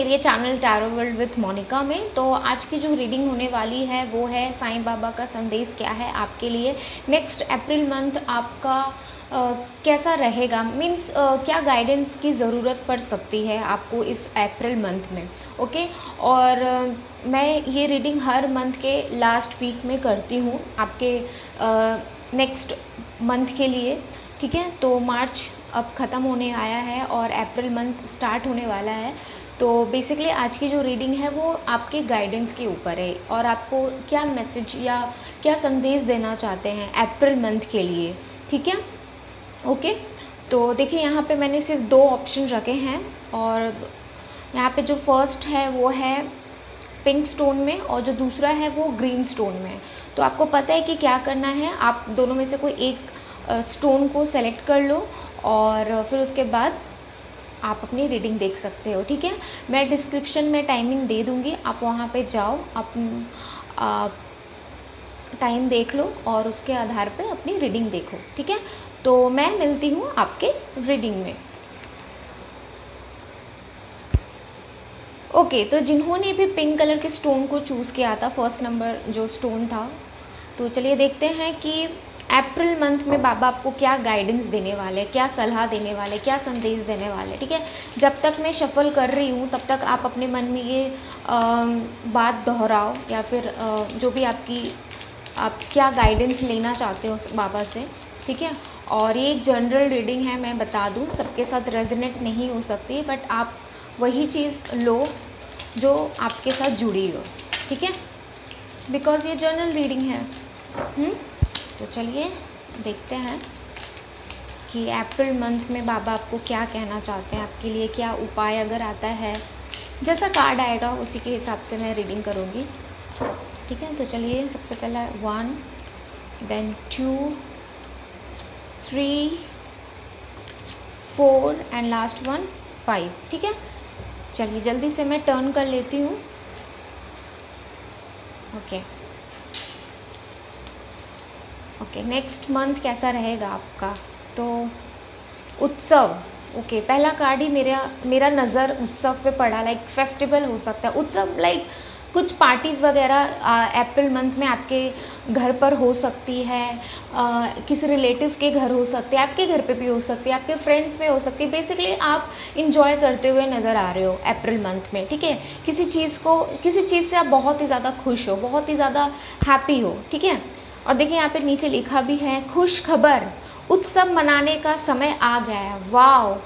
मेरे channel tarot world with Monika में। तो आज की जो रीडिंग होने वाली है वो है साईं बाबा का संदेश क्या है आपके लिए। नेक्स्ट अप्रैल मंथ आपका कैसा रहेगा, मीन्स क्या गाइडेंस की ज़रूरत पड़ सकती है आपको इस अप्रैल मंथ में। ओके, और मैं ये रीडिंग हर मंथ के लास्ट वीक में करती हूँ आपके नेक्स्ट मंथ के लिए। ठीक है, तो मार्च अब ख़त्म होने आया है और अप्रैल मंथ स्टार्ट होने वाला है। तो बेसिकली आज की जो रीडिंग है वो आपके गाइडेंस के ऊपर है और आपको क्या मैसेज या क्या संदेश देना चाहते हैं अप्रैल मंथ के लिए। ठीक है, ओके। तो देखिए यहाँ पे मैंने सिर्फ 2 ऑप्शन रखे हैं और यहाँ पे जो फर्स्ट है वो है पिंक स्टोन में और जो दूसरा है वो ग्रीन स्टोन में। तो आपको पता है कि क्या करना है, आप दोनों में से कोई एक स्टोन को सेलेक्ट कर लो और फिर उसके बाद आप अपनी रीडिंग देख सकते हो। ठीक है, मैं डिस्क्रिप्शन में टाइमिंग दे दूँगी, आप वहाँ पे जाओ, आप टाइम देख लो और उसके आधार पे अपनी रीडिंग देखो। ठीक है, तो मैं मिलती हूँ आपके रीडिंग में। ओके, तो जिन्होंने भी पिंक कलर के स्टोन को चूज़ किया था, फर्स्ट नंबर जो स्टोन था, तो चलिए देखते हैं कि अप्रैल मंथ में बाबा आपको क्या गाइडेंस देने वाले, क्या सलाह देने वाले, क्या संदेश देने वाले। ठीक है, जब तक मैं शफल कर रही हूँ तब तक आप अपने मन में ये बात दोहराओ या फिर जो भी आप क्या गाइडेंस लेना चाहते हो बाबा से। ठीक है, और ये एक जनरल रीडिंग है, मैं बता दूँ, सबके साथ रेजोनेट नहीं हो सकती, बट आप वही चीज़ लो जो आपके साथ जुड़ी हो। ठीक है, बिकॉज़ ये जनरल रीडिंग है। तो चलिए देखते हैं कि अप्रैल मंथ में बाबा आपको क्या कहना चाहते हैं, आपके लिए क्या उपाय अगर आता है, जैसा कार्ड आएगा उसी के हिसाब से मैं रीडिंग करूँगी। ठीक है, तो चलिए सबसे पहला 1, देन 2, 3, 4 एंड लास्ट वन 5। ठीक है, चलिए जल्दी से मैं टर्न कर लेती हूँ। ओके, नेक्स्ट मंथ कैसा रहेगा आपका। तो उत्सव, ओके, पहला कार्ड ही मेरा नज़र उत्सव पे पड़ा। लाइक फेस्टिवल हो सकता है, उत्सव लाइक कुछ पार्टीज़ वगैरह अप्रैल मंथ में आपके घर पर हो सकती है, किसी रिलेटिव के घर हो सकती है, आपके घर पे भी हो सकती है, आपके फ्रेंड्स में हो सकती है। बेसिकली आप इंजॉय करते हुए नज़र आ रहे हो अप्रैल मंथ में। ठीक है, किसी चीज़ से आप बहुत ही ज़्यादा खुश हो, बहुत ही ज़्यादा हैप्पी हो। ठीक है, और देखिए यहाँ पे नीचे लिखा भी है खुश खबर, उत्सव मनाने का समय आ गया है। वाओ,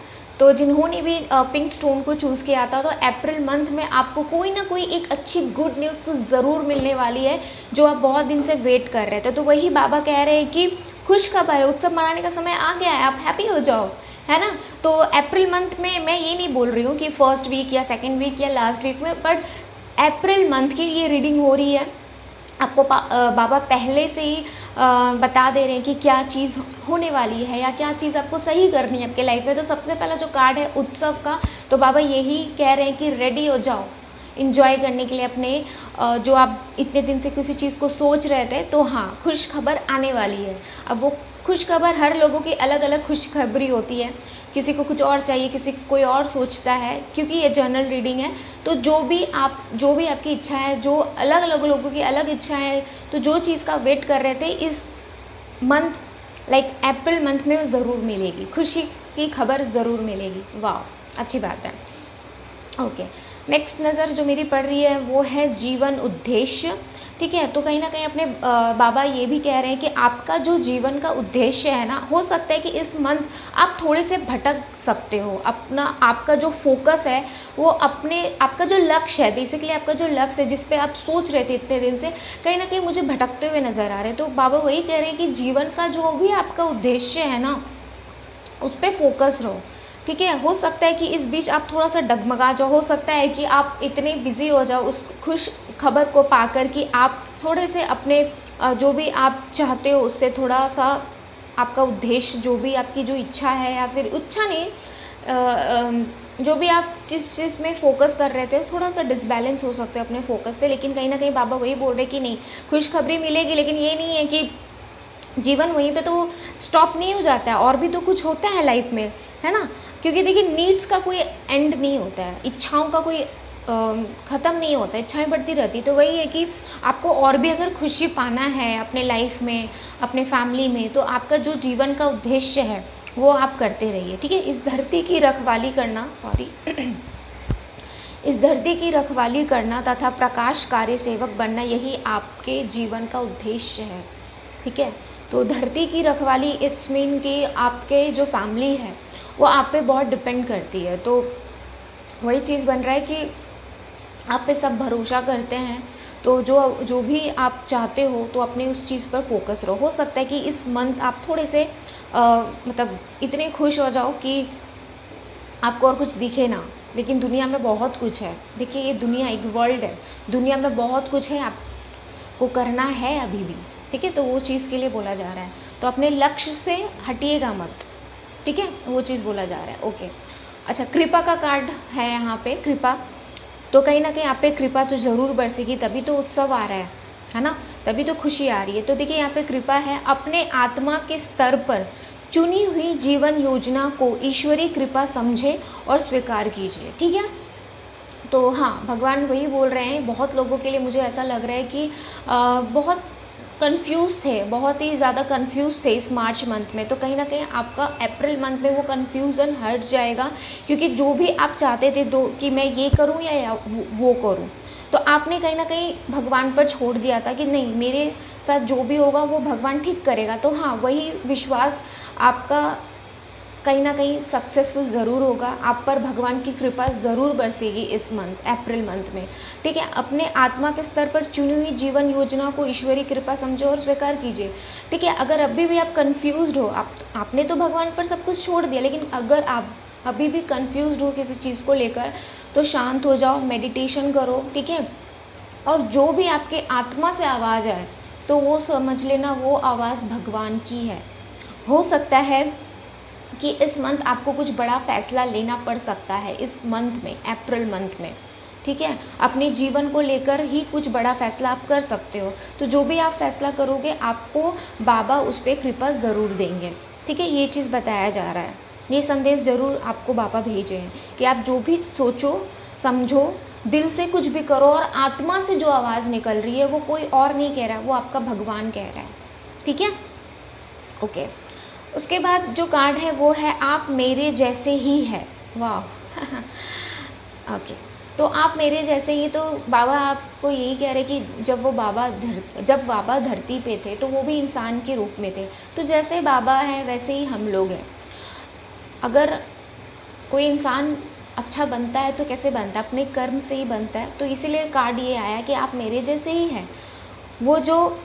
तो जिन्होंने भी पिंक स्टोन को चूज़ किया था, तो अप्रैल मंथ में आपको कोई ना कोई एक अच्छी गुड न्यूज़ तो ज़रूर मिलने वाली है जो आप बहुत दिन से वेट कर रहे थे। तो वही बाबा कह रहे हैं कि खुश खबर है, उत्सव मनाने का समय आ गया है, आप हैप्पी हो जाओ, है ना। तो अप्रैल मंथ में मैं ये नहीं बोल रही हूँ कि फर्स्ट वीक या सेकेंड वीक या लास्ट वीक में, बट अप्रैल मंथ की ये रीडिंग हो रही है। आपको बाबा पहले से ही बता दे रहे हैं कि क्या चीज़ होने वाली है या क्या चीज़ आपको सही करनी है आपके लाइफ में। तो सबसे पहला जो कार्ड है उत्सव का, तो बाबा यही कह रहे हैं कि रेडी हो जाओ इंजॉय करने के लिए अपने जो आप इतने दिन से किसी चीज़ को सोच रहे थे। तो हाँ, खुश खबर आने वाली है। अब वो खुश खबर हर लोगों की अलग अलग खुशखबरी होती है, किसी को कुछ और चाहिए, किसी को कोई और सोचता है। क्योंकि ये जनरल रीडिंग है, तो जो भी आपकी इच्छा है, जो अलग अलग लोगों की अलग इच्छाएं हैं, तो जो चीज़ का वेट कर रहे थे इस मंथ लाइक अप्रैल मंथ में ज़रूर मिलेगी, खुशी की खबर ज़रूर मिलेगी। वाह, अच्छी बात है। ओके, नेक्स्ट नज़र जो मेरी पड़ रही है वो है जीवन उद्देश्य। ठीक है, तो कहीं ना कहीं अपने बाबा ये भी कह रहे हैं कि आपका जो जीवन का उद्देश्य है ना, हो सकता है कि इस मंथ आप थोड़े से भटक सकते हो। आपका जो फोकस है वो आपका जो लक्ष्य है, बेसिकली आपका जो लक्ष्य है जिस पे आप सोच रहे थे इतने दिन से, कहीं ना कहीं मुझे भटकते हुए नज़र आ रहे हैं। तो बाबा वही कह रहे हैं कि जीवन का जो भी आपका उद्देश्य है ना, उस पर फोकस रहो। ठीक है, हो सकता है कि इस बीच आप थोड़ा सा डगमगा जाओ, हो सकता है कि आप इतने बिजी हो जाओ उस खुश खबर को पाकर कि आप थोड़े से अपने जो भी आप चाहते हो उससे थोड़ा सा आपका उद्देश्य, जो भी आपकी जो इच्छा है या फिर इच्छा नहीं, जो भी आप जिस चीज़ में फोकस कर रहे थे थोड़ा सा डिसबैलेंस हो सकते हैं अपने फोकस से। लेकिन कहीं ना कहीं बाबा वही बोल रहे कि नहीं, खुशखबरी मिलेगी, लेकिन ये नहीं है कि जीवन वहीं पे तो स्टॉप नहीं हो जाता है, और भी तो कुछ होता है लाइफ में, है ना। क्योंकि देखिए नीड्स का कोई एंड नहीं होता है, इच्छाओं का कोई ख़त्म नहीं होता, इच्छाएं बढ़ती रहती। तो वही है कि आपको और भी अगर खुशी पाना है अपने लाइफ में, अपने फैमिली में, तो आपका जो जीवन का उद्देश्य है वो आप करते रहिए, ठीक है। इस धरती की रखवाली करना, सॉरी इस धरती की रखवाली करना तथा प्रकाश कार्य सेवक बनना, यही आपके जीवन का उद्देश्य है, ठीक है। तो धरती की रखवाली इट्स मीन कि आपके जो फैमिली है वो आप पे बहुत डिपेंड करती है। तो वही चीज़ बन रहा है कि आप पे सब भरोसा करते हैं, तो जो भी आप चाहते हो तो अपने उस चीज़ पर फोकस रहो। हो सकता है कि इस मंथ आप थोड़े से मतलब इतने खुश हो जाओ कि आपको और कुछ दिखे ना, लेकिन दुनिया में बहुत कुछ है। देखिए ये दुनिया एक वर्ल्ड है, दुनिया में बहुत कुछ है, आपको करना है अभी भी, ठीक है। तो वो चीज़ के लिए बोला जा रहा है, तो अपने लक्ष्य से हटिएगा मत, ठीक है, वो चीज़ बोला जा रहा है। ओके, अच्छा, कृपा का कार्ड है यहाँ पे, कृपा। तो कहीं ना कहीं आप पे कृपा तो ज़रूर बरसेगी, तभी तो उत्सव आ रहा है ना, तभी तो खुशी आ रही है। तो देखिए यहाँ पे कृपा है, अपने आत्मा के स्तर पर चुनी हुई जीवन योजना को ईश्वरीय कृपा समझे और स्वीकार कीजिए, ठीक है। तो हाँ, भगवान वही बोल रहे हैं। बहुत लोगों के लिए मुझे ऐसा लग रहा है कि बहुत कंफ्यूज थे, बहुत ही ज़्यादा कंफ्यूज थे इस मार्च मंथ में। तो कहीं ना कहीं आपका अप्रैल मंथ में वो कंफ्यूजन हट जाएगा, क्योंकि जो भी आप चाहते थे कि मैं ये करूँ या वो करूँ, तो आपने कहीं ना कहीं भगवान पर छोड़ दिया था कि नहीं, मेरे साथ जो भी होगा वो भगवान ठीक करेगा। तो हाँ, वही विश्वास आपका कहीं ना कहीं सक्सेसफुल ज़रूर होगा, आप पर भगवान की कृपा ज़रूर बरसेगी इस मंथ, अप्रैल मंथ में, ठीक है। अपने आत्मा के स्तर पर चुनी हुई जीवन योजना को ईश्वरीय कृपा समझो और स्वीकार कीजिए, ठीक है। अगर अभी भी आप कंफ्यूज्ड हो, आपने तो भगवान पर सब कुछ छोड़ दिया, लेकिन अगर आप अभी भी कंफ्यूज्ड हो किसी चीज़ को लेकर, तो शांत हो जाओ, मेडिटेशन करो, ठीक है। और जो भी आपके आत्मा से आवाज़ आए तो वो समझ लेना वो आवाज़ भगवान की है। हो सकता है कि इस मंथ आपको कुछ बड़ा फैसला लेना पड़ सकता है, इस मंथ में, अप्रैल मंथ में, ठीक है। अपने जीवन को लेकर ही कुछ बड़ा फैसला आप कर सकते हो। तो जो भी आप फैसला करोगे, आपको बाबा उस पर कृपा ज़रूर देंगे, ठीक है। ये चीज़ बताया जा रहा है, ये संदेश ज़रूर आपको बाबा भेजे हैं कि आप जो भी सोचो समझो, दिल से कुछ भी करो, और आत्मा से जो आवाज़ निकल रही है वो कोई और नहीं कह रहा है, वो आपका भगवान कह रहा है, ठीक है। ओके, उसके बाद जो कार्ड है वो है आप मेरे जैसे ही है। वाह ओके, तो आप मेरे जैसे ही, तो बाबा आपको यही कह रहे कि जब बाबा धरती पे थे तो वो भी इंसान के रूप में थे। तो जैसे बाबा है वैसे ही हम लोग हैं। अगर कोई इंसान अच्छा बनता है तो कैसे बनता है? अपने कर्म से ही बनता है। तो इसीलिए कार्ड ये आया कि आप मेरे जैसे ही हैं। वो जो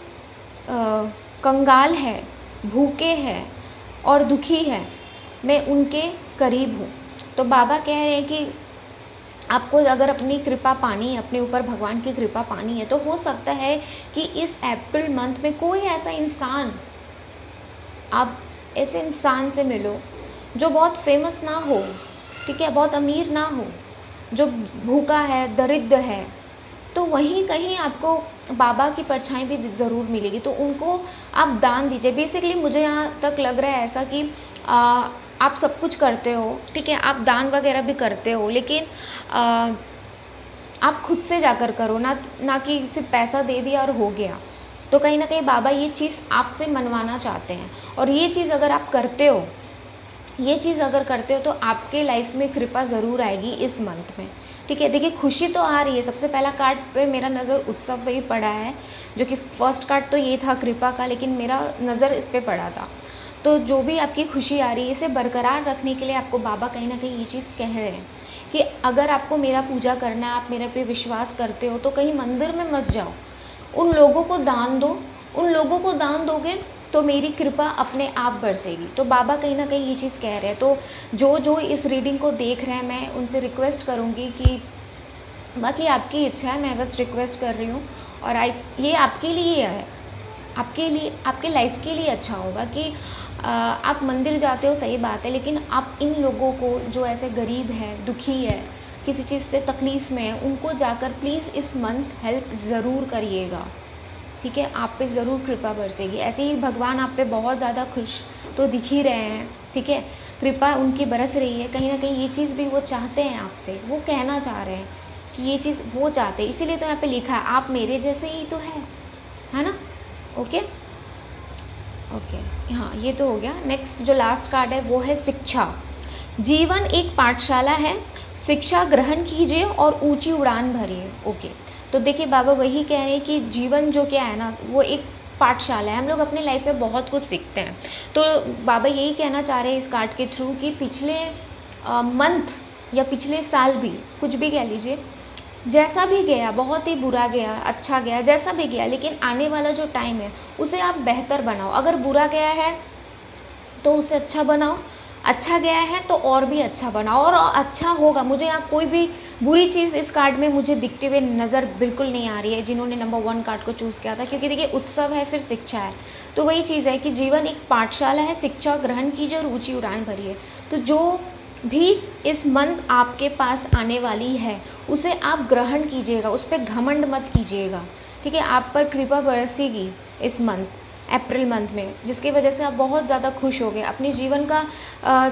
कंगाल है, भूखे हैं और दुखी है, मैं उनके करीब हूँ। तो बाबा कह रहे हैं कि आपको अगर अपनी कृपा पानी है, अपने ऊपर भगवान की कृपा पानी है, तो हो सकता है कि इस अप्रैल मंथ में कोई ऐसा इंसान, आप ऐसे इंसान से मिलो जो बहुत फेमस ना हो, ठीक है, बहुत अमीर ना हो, जो भूखा है, दरिद्र है, तो वहीं कहीं आपको बाबा की परछाई भी ज़रूर मिलेगी। तो उनको आप दान दीजिए। बेसिकली मुझे यहाँ तक लग रहा है ऐसा कि आप सब कुछ करते हो, ठीक है, आप दान वगैरह भी करते हो, लेकिन आप खुद से जाकर करो, ना कि सिर्फ पैसा दे दिया और हो गया। तो कहीं ना कहीं बाबा ये चीज़ आपसे मनवाना चाहते हैं। और ये चीज़ अगर आप करते हो, तो आपके लाइफ में कृपा ज़रूर आएगी इस मंथ में, ठीक है। देखिए खुशी तो आ रही है। सबसे पहला कार्ड पे मेरा नज़र उत्सव पे ही पड़ा है, जो कि फर्स्ट कार्ड तो ये था कृपा का, लेकिन मेरा नज़र इस पे पड़ा था। तो जो भी आपकी खुशी आ रही है, इसे बरकरार रखने के लिए आपको बाबा कहीं ना कहीं ये चीज़ कह रहे हैं कि अगर आपको मेरा पूजा करना है, आप मेरे पे विश्वास करते हो, तो कहीं मंदिर में मत जाओ, उन लोगों को दान दो। उन लोगों को दान दोगे तो मेरी कृपा अपने आप बरसेगी। तो बाबा कहीं ना कहीं ये चीज़ कह रहे हैं। तो जो इस रीडिंग को देख रहे हैं, मैं उनसे रिक्वेस्ट करूँगी कि बाकी आपकी इच्छा है, मैं बस रिक्वेस्ट कर रही हूँ। और ये आपके लिए है, आपके लाइफ के लिए अच्छा होगा कि आप मंदिर जाते हो, सही बात है, लेकिन आप इन लोगों को जो ऐसे गरीब है, दुखी है, किसी चीज़ से तकलीफ़ में है, उनको जाकर प्लीज़ इस मंथ हेल्प ज़रूर करिएगा, ठीक है। आप पे ज़रूर कृपा बरसेगी। ऐसे ही भगवान आप पे बहुत ज़्यादा खुश तो दिख ही रहे हैं, ठीक है, कृपा उनकी बरस रही है। कहीं ना कहीं ये चीज़ भी वो चाहते हैं आपसे, वो कहना चाह रहे हैं कि ये चीज़ वो चाहते हैं, इसीलिए तो यहाँ पे लिखा है आप मेरे जैसे ही तो है ना। ओके ओके, हाँ ये तो हो गया। नेक्स्ट जो लास्ट कार्ड है वो है शिक्षा। जीवन एक पाठशाला है, शिक्षा ग्रहण कीजिए और ऊंची उड़ान भरिए। ओके, तो देखिए बाबा वही कह रहे हैं कि जीवन जो क्या है ना वो एक पाठशाला है, हम लोग अपने लाइफ में बहुत कुछ सीखते हैं। तो बाबा यही कहना चाह रहे हैं इस कार्ड के थ्रू कि पिछले मंथ या पिछले साल भी, कुछ भी कह लीजिए, जैसा भी गया, बहुत ही बुरा गया, अच्छा गया, जैसा भी गया, लेकिन आने वाला जो टाइम है उसे आप बेहतर बनाओ। अगर बुरा गया है तो उसे अच्छा बनाओ, अच्छा गया है तो और भी अच्छा बनाओ, और अच्छा होगा। मुझे यहाँ कोई भी बुरी चीज़ इस कार्ड में मुझे दिखते हुए नज़र बिल्कुल नहीं आ रही है जिन्होंने नंबर 1 कार्ड को चूज़ किया था, क्योंकि देखिए उत्सव है, फिर शिक्षा है, तो वही चीज़ है कि जीवन एक पाठशाला है, शिक्षा ग्रहण कीजिए और ऊंची उड़ान भरिए। तो जो भी इस मंथ आपके पास आने वाली है उसे आप ग्रहण कीजिएगा, उस पर घमंड मत कीजिएगा, ठीक है। आप पर कृपा बरसेगी इस मंथ, अप्रैल मंथ में, जिसकी वजह से आप बहुत ज़्यादा खुश हो गए। अपने जीवन का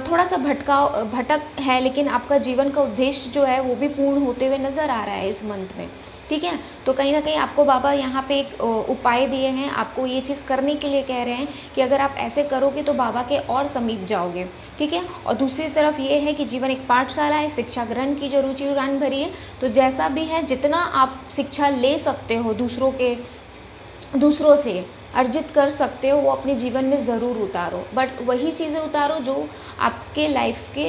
थोड़ा सा भटक है, लेकिन आपका जीवन का उद्देश्य जो है वो भी पूर्ण होते हुए नज़र आ रहा है इस मंथ में, ठीक है। तो कहीं ना कहीं आपको बाबा यहाँ पे एक उपाय दिए हैं, आपको ये चीज़ करने के लिए कह रहे हैं कि अगर आप ऐसे करोगे तो बाबा के और समीप जाओगे, ठीक है। और दूसरी तरफ ये है कि जीवन एक पाठशाला है, शिक्षा ग्रहण की जो रुचि उड़ान भरी है, तो जैसा भी है जितना आप शिक्षा ले सकते हो दूसरों से अर्जित कर सकते हो, वो अपने जीवन में ज़रूर उतारो, बट वही चीज़ें उतारो जो आपके लाइफ के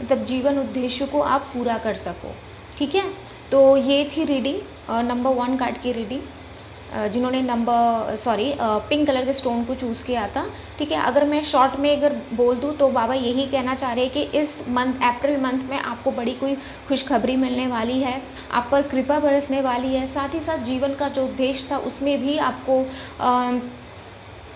मतलब जीवन उद्देश्य को आप पूरा कर सको, ठीक है। तो ये थी रीडिंग, नंबर 1 कार्ड की रीडिंग, जिन्होंने पिंक कलर के स्टोन को चूज़ किया था, ठीक है। अगर मैं शॉर्ट में अगर बोल दूँ तो बाबा यही कहना चाह रहे हैं कि इस मंथ, अप्रैल मंथ में आपको बड़ी कोई खुशखबरी मिलने वाली है, आप पर कृपा बरसने वाली है, साथ ही साथ जीवन का जो उद्देश्य था उसमें भी आपको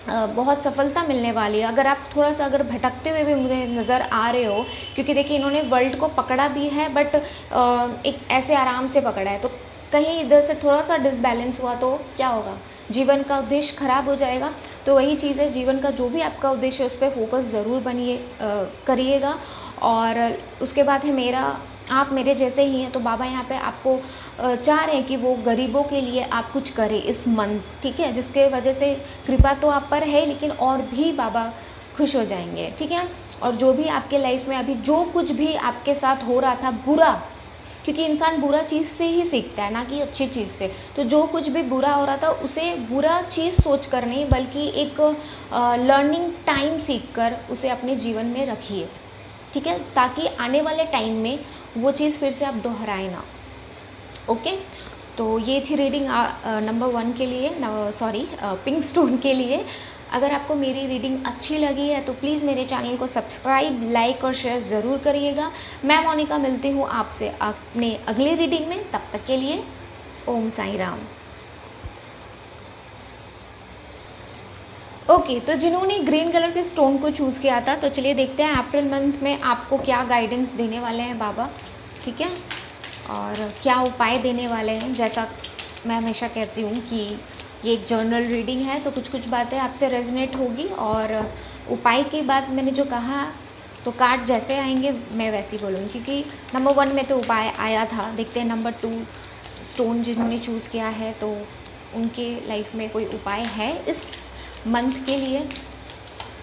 बहुत सफलता मिलने वाली है। अगर आप थोड़ा सा अगर भटकते हुए भी मुझे नज़र आ रहे हो, क्योंकि देखिए इन्होंने वर्ल्ड को पकड़ा भी है, बट एक ऐसे आराम से पकड़ा है, तो कहीं इधर से थोड़ा सा डिसबैलेंस हुआ तो क्या होगा, जीवन का उद्देश्य खराब हो जाएगा। तो वही चीज़ है, जीवन का जो भी आपका उद्देश्य है उस पर फोकस ज़रूर करिएगा। और उसके बाद है आप मेरे जैसे ही हैं, तो बाबा यहाँ पे आपको चाह रहे हैं कि वो गरीबों के लिए आप कुछ करें इस मंथ, ठीक है, जिसके वजह से कृपा तो आप पर है, लेकिन और भी बाबा खुश हो जाएंगे, ठीक है। और जो भी आपके लाइफ में अभी जो कुछ भी आपके साथ हो रहा था बुरा, क्योंकि इंसान बुरा चीज़ से ही सीखता है, ना कि अच्छी चीज़ से, तो जो कुछ भी बुरा हो रहा था उसे बुरा चीज़ सोच कर नहीं, बल्कि एक लर्निंग टाइम सीख कर उसे अपने जीवन में रखिए, ठीक है, ताकि आने वाले टाइम में वो चीज़ फिर से आप दोहराए ना। ओके, तो ये थी रीडिंग नंबर 1 के लिए, पिंक स्टोन के लिए। अगर आपको मेरी रीडिंग अच्छी लगी है तो प्लीज़ मेरे चैनल को सब्सक्राइब, लाइक और शेयर ज़रूर करिएगा। मैं मोनिका मिलती हूँ आपसे अपने अगली रीडिंग में, तब तक के लिए ओम साईं राम। ओके, तो जिन्होंने ग्रीन कलर के स्टोन को चूज़ किया था, तो चलिए देखते हैं अप्रैल मंथ में आपको क्या गाइडेंस देने वाले हैं बाबा, ठीक है, और क्या उपाय देने वाले हैं। जैसा मैं हमेशा कहती हूँ कि ये एक जर्नल रीडिंग है, तो कुछ कुछ बातें आपसे रेजोनेट होगी, और उपाय की बात मैंने जो कहा, तो कार्ड जैसे आएंगे मैं वैसे ही बोलूँगी, क्योंकि नंबर 1 में तो उपाय आया था। देखते हैं नंबर 2 स्टोन जिन्होंने चूज़ किया है, तो उनके लाइफ में कोई उपाय है इस मंथ के लिए,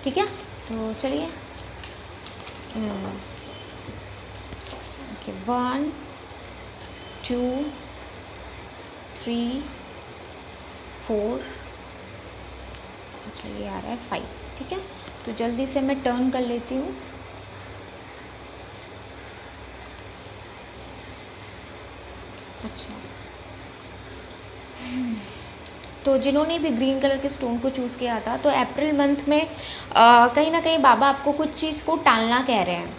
ठीक है। तो चलिए, ओके, 1 2 3 4, अच्छा ये आ रहा है 5, ठीक है। तो जल्दी से मैं टर्न कर लेती हूँ। अच्छा, तो जिन्होंने भी ग्रीन कलर के स्टोन को चूज़ किया था, तो अप्रैल मंथ में कहीं ना कहीं बाबा आपको कुछ चीज़ को टालना कह रहे हैं।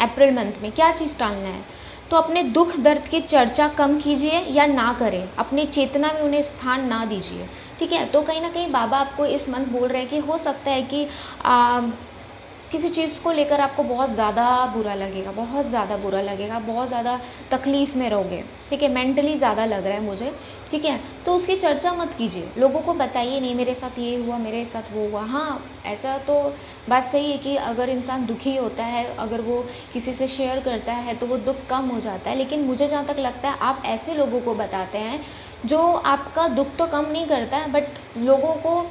अप्रैल मंथ में क्या चीज़ टालना है, तो अपने दुख दर्द की चर्चा कम कीजिए या ना करें, अपने चेतना में उन्हें स्थान ना दीजिए, ठीक है। तो कहीं ना कहीं बाबा आपको इस मंथ बोल रहे हैं कि हो सकता है कि किसी चीज़ को लेकर आपको बहुत ज़्यादा बुरा लगेगा, बहुत ज़्यादा बुरा लगेगा, बहुत ज़्यादा तकलीफ़ में रहोगे, ठीक है, मेंटली ज़्यादा लग रहा है मुझे, ठीक है, तो उसकी चर्चा मत कीजिए, लोगों को बताइए नहीं मेरे साथ ये हुआ, मेरे साथ वो हुआ। हाँ, ऐसा तो बात सही है कि अगर इंसान दुखी होता है, अगर वो किसी से शेयर करता है तो वो दुख कम हो जाता है, लेकिन मुझे जहाँ तक लगता है आप ऐसे लोगों को बताते हैं जो आपका दुख तो कम नहीं करता है, बट लोगों को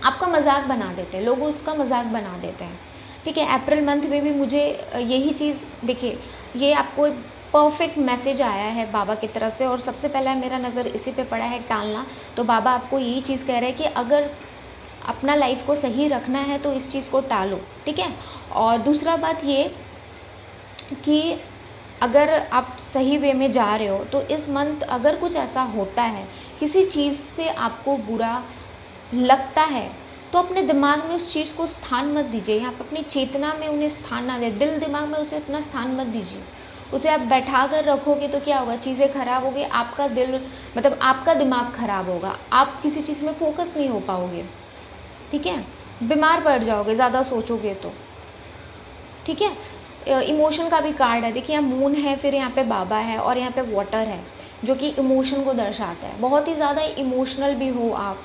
आपका मजाक बना देते हैं, लोग उसका मजाक बना देते हैं, ठीक है। अप्रैल मंथ में भी मुझे यही चीज़, देखिए ये आपको परफेक्ट मैसेज आया है बाबा की तरफ से, और सबसे पहला मेरा नज़र इसी पे पड़ा है, टालना। तो बाबा आपको यही चीज़ कह रहे हैं कि अगर अपना लाइफ को सही रखना है तो इस चीज़ को टालो, ठीक है। और दूसरा बात ये कि अगर आप सही वे में जा रहे हो तो इस मंथ अगर कुछ ऐसा होता है, किसी चीज़ से आपको बुरा लगता है, तो अपने दिमाग में उस चीज़ को स्थान मत दीजिए, आप अपनी चेतना में उन्हें स्थान ना दें, दिल दिमाग में उसे इतना स्थान मत दीजिए। उसे आप बैठा कर रखोगे तो क्या होगा, चीज़ें खराब होगी, आपका दिल मतलब आपका दिमाग खराब होगा, आप किसी चीज़ में फोकस नहीं हो पाओगे, ठीक है, बीमार पड़ जाओगे ज़्यादा सोचोगे तो, ठीक है। इमोशन का भी कार्ड है, देखिए यहाँ मून है, फिर यहाँ पे बाबा है और यहाँ पे वाटर है जो कि इमोशन को दर्शाता है, बहुत ही ज़्यादा इमोशनल भी हो आप,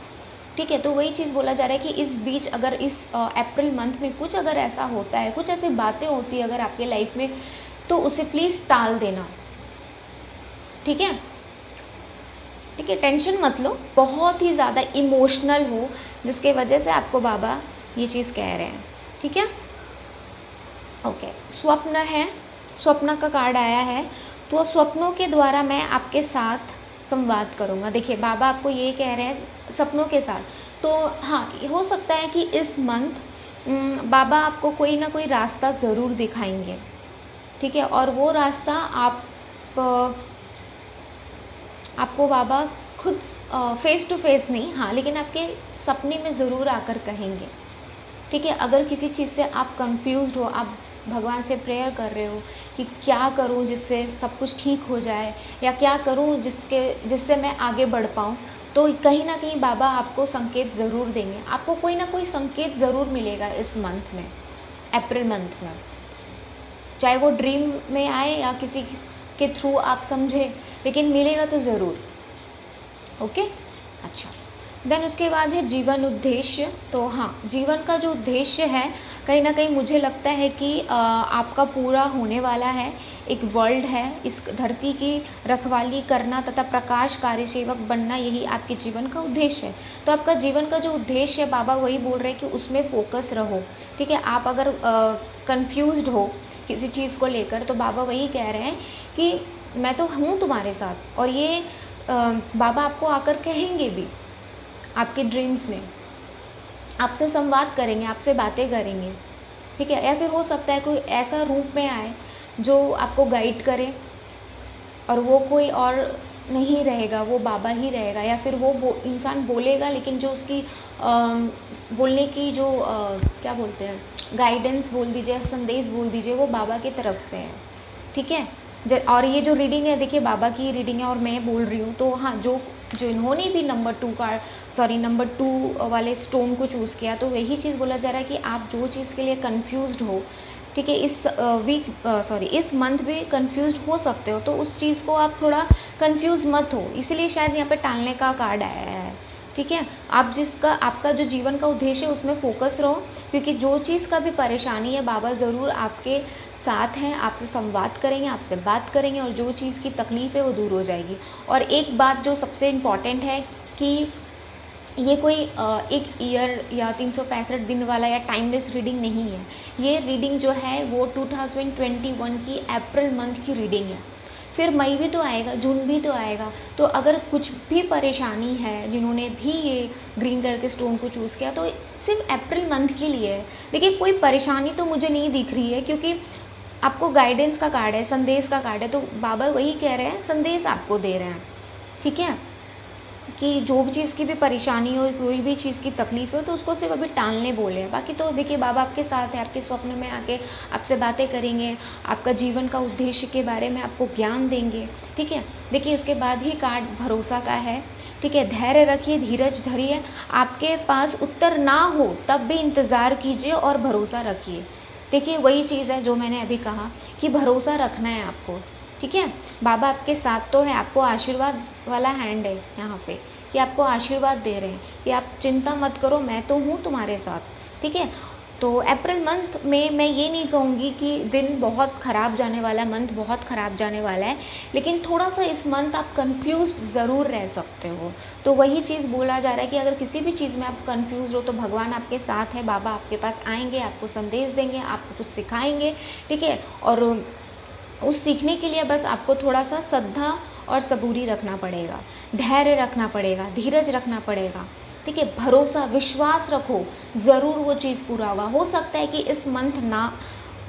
ठीक है। तो वही चीज़ बोला जा रहा है कि इस बीच अगर इस अप्रैल मंथ में कुछ अगर ऐसा होता है, कुछ ऐसी बातें होती है अगर आपके लाइफ में, तो उसे प्लीज़ टाल देना, ठीक है, ठीक है। टेंशन मत लो, बहुत ही ज़्यादा इमोशनल हो जिसके वजह से आपको बाबा ये चीज़ कह रहे हैं, ठीक है। ओके, स्वप्न है, स्वप्न का कार्ड आया है, तो स्वप्नों के द्वारा मैं आपके साथ संवाद करूंगा। देखिए बाबा आपको ये कह रहे हैं सपनों के साथ, तो हाँ हो सकता है कि इस मंथ बाबा आपको कोई ना कोई रास्ता ज़रूर दिखाएंगे, ठीक है, और वो रास्ता आपको बाबा खुद फेस टू फेस नहीं, हाँ लेकिन आपके सपने में ज़रूर आकर कहेंगे, ठीक है। अगर किसी चीज़ से आप कंफ्यूज्ड हो, आप भगवान से प्रेयर कर रहे हो कि क्या करूं जिससे सब कुछ ठीक हो जाए, या क्या करूं जिससे मैं आगे बढ़ पाऊं, तो कहीं ना कहीं बाबा आपको संकेत ज़रूर देंगे, आपको कोई ना कोई संकेत ज़रूर मिलेगा इस मंथ में, अप्रैल मंथ में, चाहे वो ड्रीम में आए या किसी के थ्रू आप समझे, लेकिन मिलेगा तो ज़रूर, ओके। अच्छा, देन उसके बाद है जीवन उद्देश्य। तो हाँ, जीवन का जो उद्देश्य है कहीं ना कहीं मुझे लगता है कि आपका पूरा होने वाला है। एक वर्ल्ड है, इस धरती की रखवाली करना तथा प्रकाशकारी सेवक बनना, यही आपके जीवन का उद्देश्य है। तो आपका जीवन का जो उद्देश्य है, बाबा वही बोल रहे हैं कि उसमें फोकस रहो, ठीक है। आप अगर कंफ्यूज्ड हो किसी चीज़ को लेकर, तो बाबा वही कह रहे हैं कि मैं तो हूँ तुम्हारे साथ, और ये बाबा आपको आकर कहेंगे भी आपके ड्रीम्स में, आपसे संवाद करेंगे, आपसे बातें करेंगे, ठीक है। या फिर हो सकता है कोई ऐसा रूप में आए जो आपको गाइड करे, और वो कोई और नहीं रहेगा, वो बाबा ही रहेगा, या फिर वो इंसान बोलेगा लेकिन जो उसकी बोलने की जो क्या बोलते हैं, गाइडेंस बोल दीजिए, संदेश बोल दीजिए, वो बाबा की तरफ से है, ठीक है। और ये जो रीडिंग है, देखिए बाबा की रीडिंग है और मैं बोल रही हूँ, तो हाँ जो इन्होंने भी नंबर 2 वाले स्टोन को चूज़ किया, तो वही चीज़ बोला जा रहा है कि आप जो चीज़ के लिए कंफ्यूज्ड हो, ठीक है, इस मंथ भी कंफ्यूज्ड हो सकते हो, तो उस चीज़ को आप थोड़ा कंफ्यूज मत हो, इसलिए शायद यहाँ पे टालने का कार्ड आया है, ठीक है। आप आपका जो जीवन का उद्देश्य है उसमें फोकस रहो, क्योंकि जो चीज़ का भी परेशानी है बाबा ज़रूर आपके साथ हैं, आपसे संवाद करेंगे, आपसे बात करेंगे, और जो चीज़ की तकलीफ़ है वो दूर हो जाएगी। और एक बात जो सबसे इम्पॉर्टेंट है कि ये कोई एक ईयर या 365 दिन वाला या टाइमलेस रीडिंग नहीं है, ये रीडिंग जो है वो 2021 की अप्रैल मंथ की रीडिंग है। फिर मई भी तो आएगा, जून भी तो आएगा, तो अगर कुछ भी परेशानी है, जिन्होंने भी ये ग्रीन कलर के स्टोन को चूज़ किया, तो सिर्फ अप्रैल मंथ के लिए है। देखिए कोई परेशानी तो मुझे नहीं दिख रही है, क्योंकि आपको गाइडेंस का कार्ड है, संदेश का कार्ड है, तो बाबा वही कह रहे हैं, संदेश आपको दे रहे हैं, ठीक है। कि जो भी चीज़ की भी परेशानी हो, कोई भी चीज़ की तकलीफ़ हो, तो उसको सिर्फ अभी टालने बोले हैं। बाकी तो देखिए बाबा आपके साथ है, आपके स्वप्न में आके आपसे बातें करेंगे, आपका जीवन का उद्देश्य के बारे में आपको ज्ञान देंगे, ठीक है। देखिए उसके बाद ही कार्ड भरोसा का है, ठीक है। धैर्य रखिए, धीरज धरिए, आपके पास उत्तर ना हो तब भी इंतज़ार कीजिए और भरोसा रखिए। देखिए वही चीज़ है जो मैंने अभी कहा कि भरोसा रखना है आपको, ठीक है। बाबा आपके साथ तो है, आपको आशीर्वाद वाला हैंड है यहाँ पे कि आपको आशीर्वाद दे रहे हैं कि आप चिंता मत करो, मैं तो हूँ तुम्हारे साथ, ठीक है। तो अप्रैल मंथ में मैं ये नहीं कहूँगी कि दिन बहुत ख़राब जाने वाला है, मंथ बहुत ख़राब जाने वाला है, लेकिन थोड़ा सा इस मंथ आप कंफ्यूज ज़रूर रह सकते हो। तो वही चीज़ बोला जा रहा है कि अगर किसी भी चीज़ में आप कंफ्यूज हो तो भगवान आपके साथ है, बाबा आपके पास आएंगे, आपको संदेश देंगे, आपको कुछ सिखाएंगे, ठीक है। और उस सीखने के लिए बस आपको थोड़ा सा श्रद्धा और सबूरी रखना पड़ेगा, धैर्य रखना पड़ेगा, धीरज रखना पड़ेगा, ठीक है। भरोसा, विश्वास रखो, ज़रूर वो चीज़ पूरा होगा। हो सकता है कि इस मंथ ना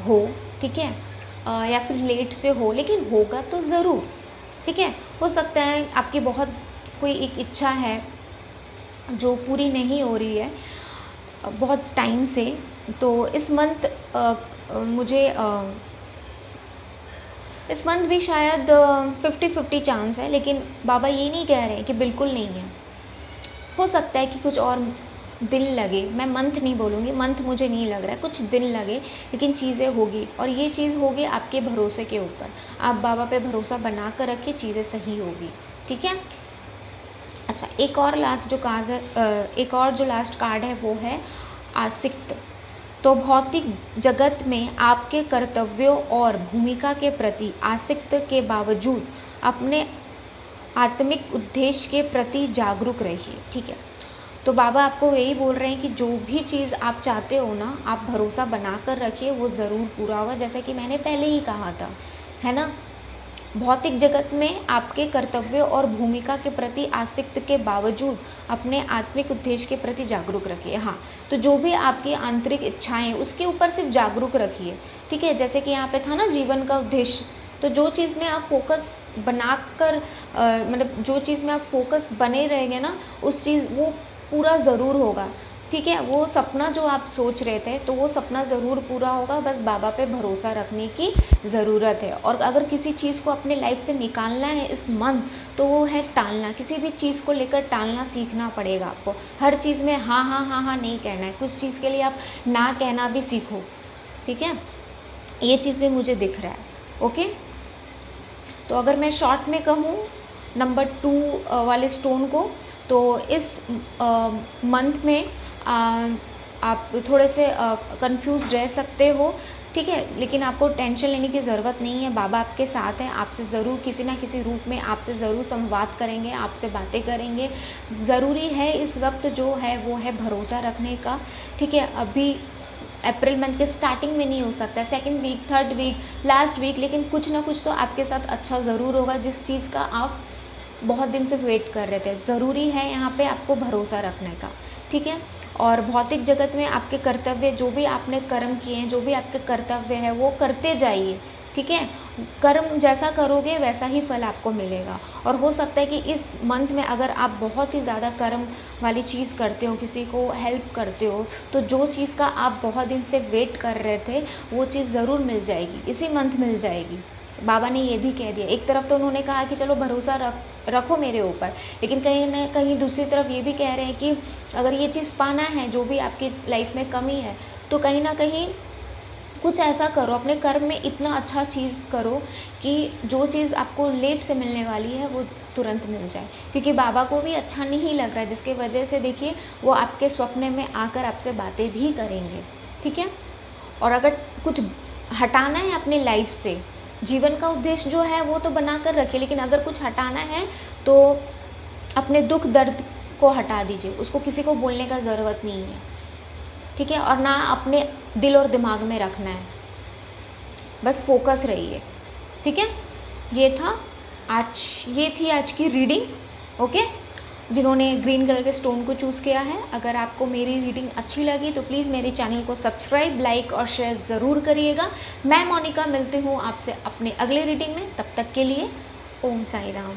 हो, ठीक है, या फिर लेट से हो, लेकिन होगा तो ज़रूर, ठीक है। हो सकता है आपकी बहुत कोई एक इच्छा है जो पूरी नहीं हो रही है बहुत टाइम से, तो इस मंथ मुझे इस मंथ भी शायद 50-50 चांस है, लेकिन बाबा ये नहीं कह रहे हैं कि बिल्कुल नहीं है। हो सकता है कि कुछ और दिन लगे, मैं मंथ नहीं बोलूँगी, मंथ मुझे नहीं लग रहा है, कुछ दिन लगे, लेकिन चीज़ें होगी और ये चीज़ होगी आपके भरोसे के ऊपर। आप बाबा पे भरोसा बना कर रखिए, चीज़ें सही होगी, ठीक है। अच्छा, एक और जो लास्ट कार्ड है वो है आसक्त। तो भौतिक जगत में आपके कर्तव्यों और भूमिका के प्रति आसक्त के बावजूद अपने आत्मिक उद्देश्य के प्रति जागरूक रहिए, ठीक है। तो बाबा आपको यही बोल रहे हैं कि जो भी चीज़ आप चाहते हो ना, आप भरोसा बना कर रखिए, वो ज़रूर पूरा होगा, जैसे कि मैंने पहले ही कहा था, है ना। भौतिक जगत में आपके कर्तव्यों और भूमिका के प्रति आसक्त के बावजूद अपने आत्मिक उद्देश्य के प्रति जागरूक रखिए। हाँ, तो जो भी आपकी आंतरिक इच्छाएं उसके ऊपर सिर्फ जागरूक रखिए, ठीक है। जैसे कि यहाँ पे था ना जीवन का उद्देश्य, तो जो चीज़ में आप फोकस बनाकर मतलब जो चीज़ में आप फोकस बने रहेंगे ना, उस चीज़ वो पूरा ज़रूर होगा, ठीक है। वो सपना जो आप सोच रहे थे तो वो सपना ज़रूर पूरा होगा, बस बाबा पे भरोसा रखने की ज़रूरत है। और अगर किसी चीज़ को अपने लाइफ से निकालना है इस मंथ, तो वो है टालना। किसी भी चीज़ को लेकर टालना सीखना पड़ेगा आपको। हर चीज़ में हाँ हाँ हाँ हाँ नहीं कहना है, कुछ चीज़ के लिए आप ना कहना भी सीखो, ठीक है। ये चीज़ भी मुझे दिख रहा है, ओके। तो अगर मैं शॉर्ट में कहूँ नंबर 2 वाले स्टोन को, तो इस मंथ में आप थोड़े से कंफ्यूज रह सकते हो, ठीक है, लेकिन आपको टेंशन लेने की ज़रूरत नहीं है। बाबा आपके साथ हैं, आपसे ज़रूर किसी ना किसी रूप में आपसे ज़रूर संवाद करेंगे, आपसे बातें करेंगे। ज़रूरी है इस वक्त जो है वो है भरोसा रखने का, ठीक है। अभी अप्रैल मंथ के स्टार्टिंग में नहीं हो सकता, second week, third week, last week, लेकिन कुछ ना कुछ तो आपके साथ अच्छा ज़रूर होगा, जिस चीज़ का आप बहुत दिन से वेट कर रहे थे। ज़रूरी है यहाँ पे आपको भरोसा रखने का, ठीक है। और भौतिक जगत में आपके कर्तव्य, जो भी आपने कर्म किए हैं, जो भी आपके कर्तव्य है वो करते जाइए, ठीक है। कर्म जैसा करोगे वैसा ही फल आपको मिलेगा। और हो सकता है कि इस मंथ में अगर आप बहुत ही ज़्यादा कर्म वाली चीज़ करते हो, किसी को हेल्प करते हो, तो जो चीज़ का आप बहुत दिन से वेट कर रहे थे वो चीज़ ज़रूर मिल जाएगी, इसी मंथ मिल जाएगी। बाबा ने ये भी कह दिया, एक तरफ तो उन्होंने कहा कि चलो भरोसा रखो मेरे ऊपर, लेकिन कहीं ना कहीं दूसरी तरफ ये भी कह रहे हैं कि अगर ये चीज़ पाना है, जो भी आपकी लाइफ में कमी है, तो कहीं ना कहीं कुछ ऐसा करो, अपने कर्म में इतना अच्छा चीज़ करो कि जो चीज़ आपको लेट से मिलने वाली है वो तुरंत मिल जाए। क्योंकि बाबा को भी अच्छा नहीं लग रहा है, जिसके वजह से देखिए वो आपके सपने में आकर आपसे बातें भी करेंगे, ठीक है। और अगर कुछ हटाना है अपनी लाइफ से, जीवन का उद्देश्य जो है वो तो बना कर रखिए, लेकिन अगर कुछ हटाना है तो अपने दुख दर्द को हटा दीजिए, उसको किसी को बोलने का ज़रूरत नहीं है, ठीक है। और ना अपने दिल और दिमाग में रखना है, बस फोकस रहिए, ठीक है। ये थी आज की रीडिंग, ओके। जिन्होंने ग्रीन कलर के स्टोन को चूज़ किया है, अगर आपको मेरी रीडिंग अच्छी लगी तो प्लीज़ मेरे चैनल को सब्सक्राइब, लाइक और शेयर ज़रूर करिएगा। मैं मोनिका मिलती हूँ आपसे अपने अगले रीडिंग में, तब तक के लिए ओम साई राम।